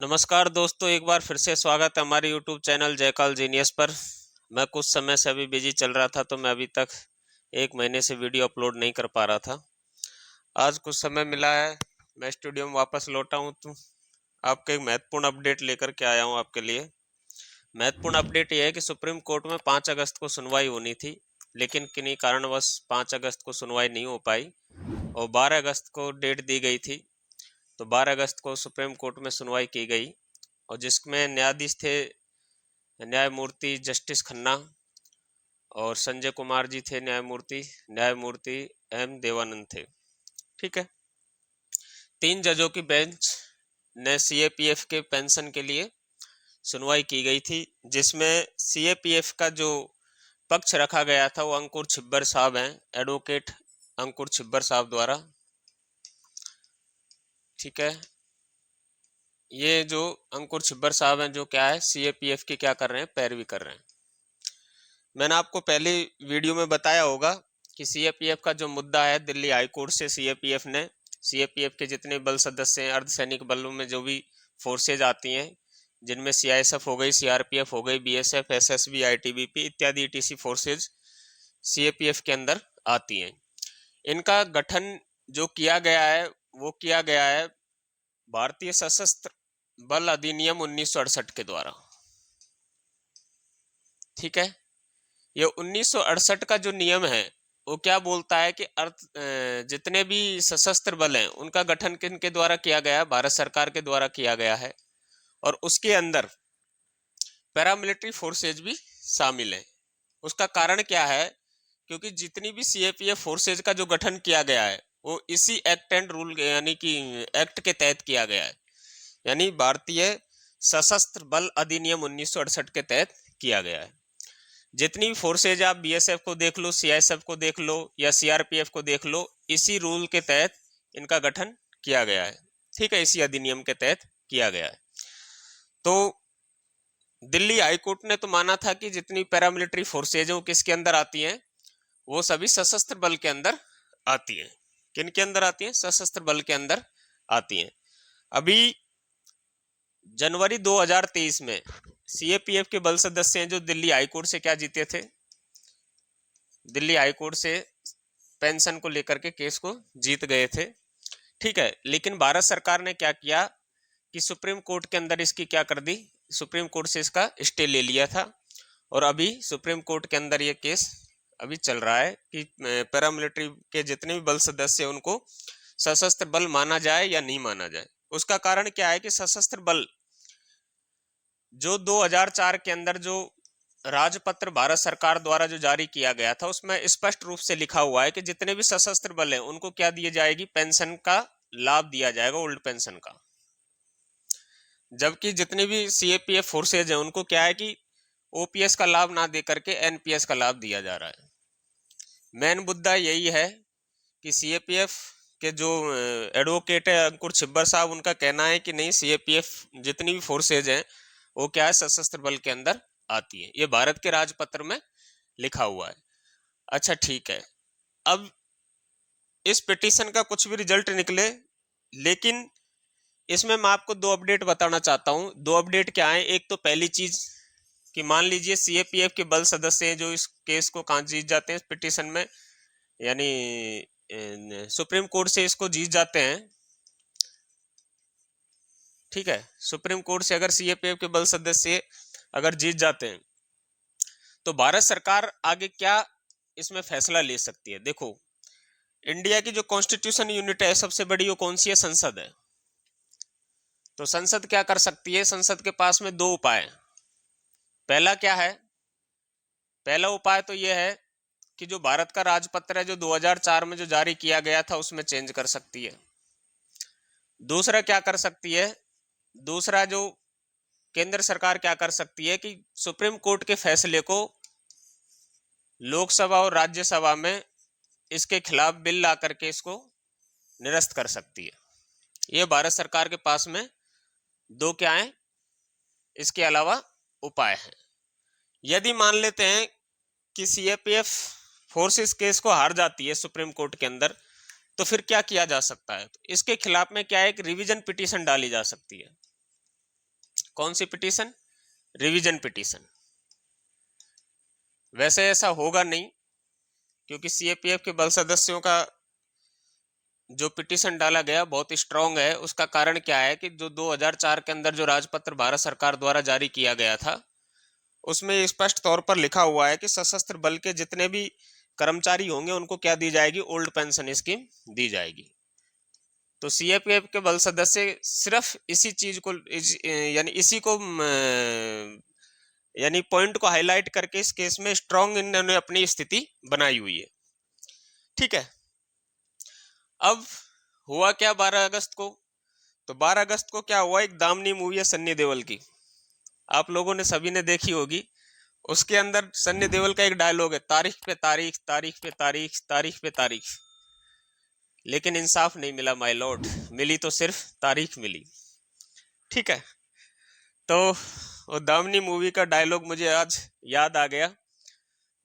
नमस्कार दोस्तों, एक बार फिर से स्वागत है हमारे YouTube चैनल जयकाल जीनियस पर। मैं कुछ समय से अभी बिजी चल रहा था, तो मैं अभी तक एक महीने से वीडियो अपलोड नहीं कर पा रहा था। आज कुछ समय मिला है, मैं स्टूडियो में वापस लौटा हूँ, तो आपके एक महत्वपूर्ण अपडेट लेकर के आया हूँ आपके लिए। महत्वपूर्ण अपडेट यह है कि सुप्रीम कोर्ट में 5 अगस्त को सुनवाई होनी थी, लेकिन किन्हीं कारणवश 5 अगस्त को सुनवाई नहीं हो पाई और 12 अगस्त को डेट दी गई थी। तो 12 अगस्त को सुप्रीम कोर्ट में सुनवाई की गई और जिसमें न्यायाधीश थे न्यायमूर्ति जस्टिस खन्ना और संजय कुमार जी थे न्यायमूर्ति एम देवानंद थे। ठीक है। 3 जजों की बेंच ने सीएपीएफ के पेंशन के लिए सुनवाई की गई थी, जिसमें सीएपीएफ का जो पक्ष रखा गया था वो अंकुर छिब्बर साहब हैं, एडवोकेट अंकुर छिब्बर साहब द्वारा। ठीक है। ये जो अंकुर छिब्बर साहब हैं, जो क्या है, सीएपीएफ की क्या कर रहे हैं, पैरवी कर रहे हैं। मैंने आपको पहले वीडियो में बताया होगा कि सीएपीएफ का जो मुद्दा है, दिल्ली हाई कोर्ट से सीएपीएफ के जितने बल सदस्य हैं, अर्धसैनिक बलों में जो भी फोर्सेज आती हैं, जिनमें सीआईएसएफ हो गई, सीआरपीएफ हो गई, बीएसएफ, एसएसबी, आईटीबीपी इत्यादि ईटीसी फोर्सेज सीएपीएफ के अंदर आती हैं। इनका गठन जो किया गया है वो किया गया है भारतीय सशस्त्र बल अधिनियम 1968 के द्वारा। ठीक है। ये 1968 का जो नियम है वो क्या बोलता है कि जितने भी सशस्त्र बल हैं उनका गठन किनके द्वारा किया गया है, भारत सरकार के द्वारा किया गया है और उसके अंदर पैरामिलिट्री फोर्सेज भी शामिल हैं। उसका कारण क्या है? क्योंकि जितनी भी सीएपीएफ फोर्सेज का जो गठन किया गया है वो इसी एक्ट एंड रूल यानी कि एक्ट के तहत किया गया है, यानी भारतीय सशस्त्र बल अधिनियम 1968 के तहत किया गया है। जितनी भी फोर्सेज आप बीएसएफ को देख लो, सीआईएसएफ को देख लो या सीआरपीएफ को देख लो, इसी रूल के तहत इनका गठन किया गया है। ठीक है, इसी अधिनियम के तहत किया गया है। तो दिल्ली हाई कोर्ट ने तो माना था कि जितनी पैरामिलिट्री फोर्सेज है वो किसके अंदर आती हैं, वो सभी सशस्त्र बल के अंदर आती हैं। किन के अंदर आती हैं? सशस्त्र बल के अंदर आती हैं। अभी जनवरी 2023 में सीएपीएफ के बल सदस्य हैं जो दिल्ली हाई कोर्ट से क्या जीते थे, दिल्ली हाई कोर्ट से पेंशन को लेकर के केस को जीत गए थे। ठीक है। लेकिन भारत सरकार ने क्या किया कि सुप्रीम कोर्ट के अंदर इसकी क्या कर दी, सुप्रीम कोर्ट से इसका स्टे ले लिया था और अभी सुप्रीम कोर्ट के अंदर ये केस अभी चल रहा है कि पैरामिलिट्री के जितने भी बल सदस्य हैं उनको सशस्त्र बल माना जाए या नहीं माना जाए। उसका कारण क्या है कि सशस्त्र बल जो 2004 के अंदर जो राजपत्र भारत सरकार द्वारा जो जारी किया गया था उसमें स्पष्ट रूप से लिखा हुआ है कि जितने भी सशस्त्र बल हैं उनको क्या दिया जाएगी, पेंशन का लाभ दिया जाएगा, ओल्ड पेंशन का। जबकि जितने भी सीएपीएफ फोर्सेज हैं उनको क्या है कि ओपीएस का लाभ ना दे करके एनपीएस का लाभ दिया जा रहा है। मेन मुद्दा यही है कि सीएपीएफ के जो एडवोकेट है अंकुर छिब्बर साहब, उनका कहना है कि नहीं, सीएपीएफ जितनी भी फोर्सेज हैं वो क्या है, सशस्त्र बल के अंदर आती है। ये भारत के राजपत्र में लिखा हुआ है। अच्छा, ठीक है। अब इस पिटीशन का कुछ भी रिजल्ट निकले, लेकिन इसमें मैं आपको 2 अपडेट बताना चाहता हूं। 2 अपडेट क्या है? एक तो पहली चीज कि मान लीजिए सीएपीएफ के बल सदस्य हैं जो इस केस को कहां जीत जाते हैं, पिटीशन में, यानी सुप्रीम कोर्ट से इसको जीत जाते हैं। ठीक है। सुप्रीम कोर्ट से अगर सीएपीएफ के बल सदस्य अगर जीत जाते हैं तो भारत सरकार आगे क्या इसमें फैसला ले सकती है। देखो, इंडिया की जो कॉन्स्टिट्यूशन यूनिट है सबसे बड़ी, वो कौन सी है? संसद है। तो संसद क्या कर सकती है? संसद के पास में 2 उपाय हैं। पहला क्या है? पहला उपाय तो यह है कि जो भारत का राजपत्र है जो 2004 में जो जारी किया गया था उसमें चेंज कर सकती है। दूसरा क्या कर सकती है? दूसरा जो केंद्र सरकार क्या कर सकती है कि सुप्रीम कोर्ट के फैसले को लोकसभा और राज्यसभा में इसके खिलाफ बिल ला करके इसको निरस्त कर सकती है। ये भारत सरकार के पास में 2 क्या है, इसके अलावा उपाय हैं। यदि मान लेते हैं कि सीएपीएफ फोर्सेस केस को हार जाती है सुप्रीम कोर्ट के अंदर, तो फिर क्या किया जा सकता है? तो इसके खिलाफ में क्या है, एक रिवीजन पिटीशन डाली जा सकती है। कौन सी पिटीशन? Revision petition. वैसे ऐसा होगा नहीं, क्योंकि सीएपीएफ के बल सदस्यों का जो पिटीशन डाला गया बहुत स्ट्रांग है। उसका कारण क्या है कि जो 2004 के अंदर जो राजपत्र भारत सरकार द्वारा जारी किया गया था, उसमें स्पष्ट तौर पर लिखा हुआ है कि सशस्त्र बल के जितने भी कर्मचारी होंगे उनको क्या दी जाएगी? ओल्ड पेंशन स्कीम दी जाएगी। तो सीएपीएफ के बल सदस्य सिर्फ इसी चीज को यानी इसी को यानी पॉइंट को हाईलाइट करके इस केस में स्ट्रांग इन्होंने अपनी स्थिति बनाई हुई है। ठीक है, अब हुआ क्या 12 अगस्त को? तो 12 अगस्त को क्या हुआ, एक दामनी मूवी है सन्नी देओल की, आप लोगों ने सभी ने देखी होगी। उसके अंदर सन्नी देओल का एक डायलॉग है, तारीख पे तारीख, तारीख पे तारीख, तारीख पे तारीख, लेकिन इंसाफ नहीं मिला माय लॉर्ड, मिली तो सिर्फ तारीख मिली। ठीक है, तो वो दामनी मूवी का डायलॉग मुझे आज याद आ गया।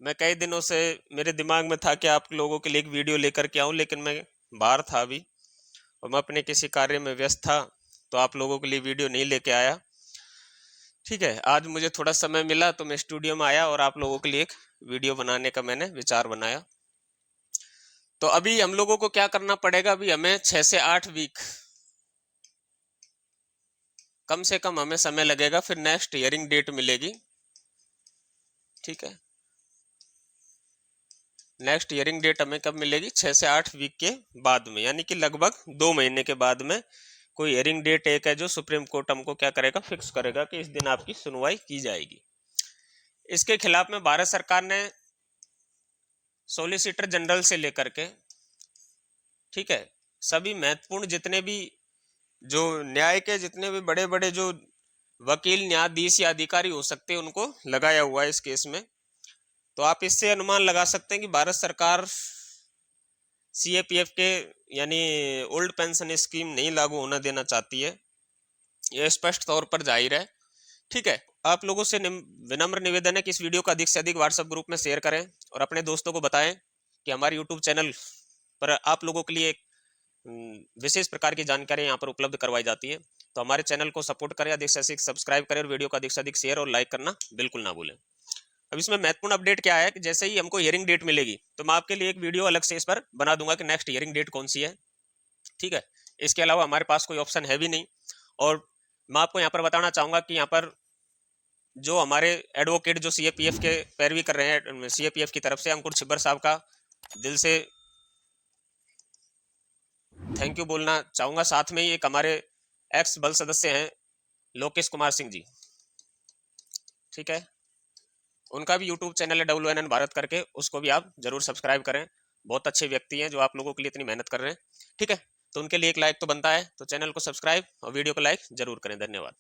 मैं कई दिनों से मेरे दिमाग में था कि आप लोगों के लिए एक वीडियो लेकर के आऊं, लेकिन मैं बाहर था अभी और मैं अपने किसी कार्य में व्यस्त था, तो आप लोगों के लिए वीडियो नहीं लेके आया। ठीक है, आज मुझे थोड़ा समय मिला तो मैं स्टूडियो में आया और आप लोगों के लिए एक वीडियो बनाने का मैंने विचार बनाया। तो अभी हम लोगों को क्या करना पड़ेगा? अभी हमें 6 से 8 वीक कम से कम हमें समय लगेगा, फिर नेक्स्ट हियरिंग डेट मिलेगी। ठीक है, नेक्स्ट हियरिंग डेट हमें कब मिलेगी? 6 से 8 वीक के बाद में, यानी कि लगभग 2 महीने के बाद में कोई हियरिंग डेट एक है जो सुप्रीम कोर्ट हमको क्या करेगा? फिक्स करेगा कि इस दिन आपकी सुनवाई की जाएगी। इसके खिलाफ में भारत सरकार ने सॉलिसिटर जनरल से लेकर के, ठीक है, सभी महत्वपूर्ण जितने भी जो न्याय के जितने भी बड़े बड़े जो वकील, न्यायाधीश या अधिकारी हो सकते हैं उनको लगाया हुआ है इस केस में। तो आप इससे अनुमान लगा सकते हैं कि भारत सरकार सीएपीएफ के यानी ओल्ड पेंशन स्कीम नहीं लागू होना देना चाहती है, यह स्पष्ट तौर पर जाहिर है। ठीक है, आप लोगों से विनम्र निवेदन है कि इस वीडियो को अधिक से अधिक व्हाट्सएप ग्रुप में शेयर करें और अपने दोस्तों को बताएं कि हमारे यूट्यूब चैनल पर आप लोगों के लिए एक विशेष प्रकार की जानकारी यहाँ पर उपलब्ध करवाई जाती है। तो हमारे चैनल को सपोर्ट करें, अधिक से अधिक सब्सक्राइब करें और वीडियो को अधिक से अधिक शेयर और लाइक करना बिल्कुल ना भूलें। अब इसमें महत्वपूर्ण अपडेट क्या है कि जैसे ही हमको हियरिंग डेट मिलेगी तो मैं आपके लिए एक वीडियो अलग से इस पर बना दूंगा कि नेक्स्ट हियरिंग डेट कौन सी है। ठीक है, इसके अलावा हमारे पास कोई ऑप्शन है भी नहीं। और मैं आपको यहाँ पर बताना चाहूंगा कि यहाँ पर जो हमारे एडवोकेट जो सीएपीएफ के पैरवी कर रहे हैं, सीएपीएफ की तरफ से अंकुर छिब्बर साहब का दिल से थैंक यू बोलना चाहूंगा। साथ में ही एक हमारे एक्स बल सदस्य हैं लोकेश कुमार सिंह जी, ठीक है, उनका भी यूट्यूब चैनल है WNN भारत करके, उसको भी आप जरूर सब्सक्राइब करें। बहुत अच्छे व्यक्ति हैं जो आप लोगों के लिए इतनी मेहनत कर रहे हैं। ठीक है, तो उनके लिए एक लाइक तो बनता है, तो चैनल को सब्सक्राइब और वीडियो को लाइक जरूर करें। धन्यवाद।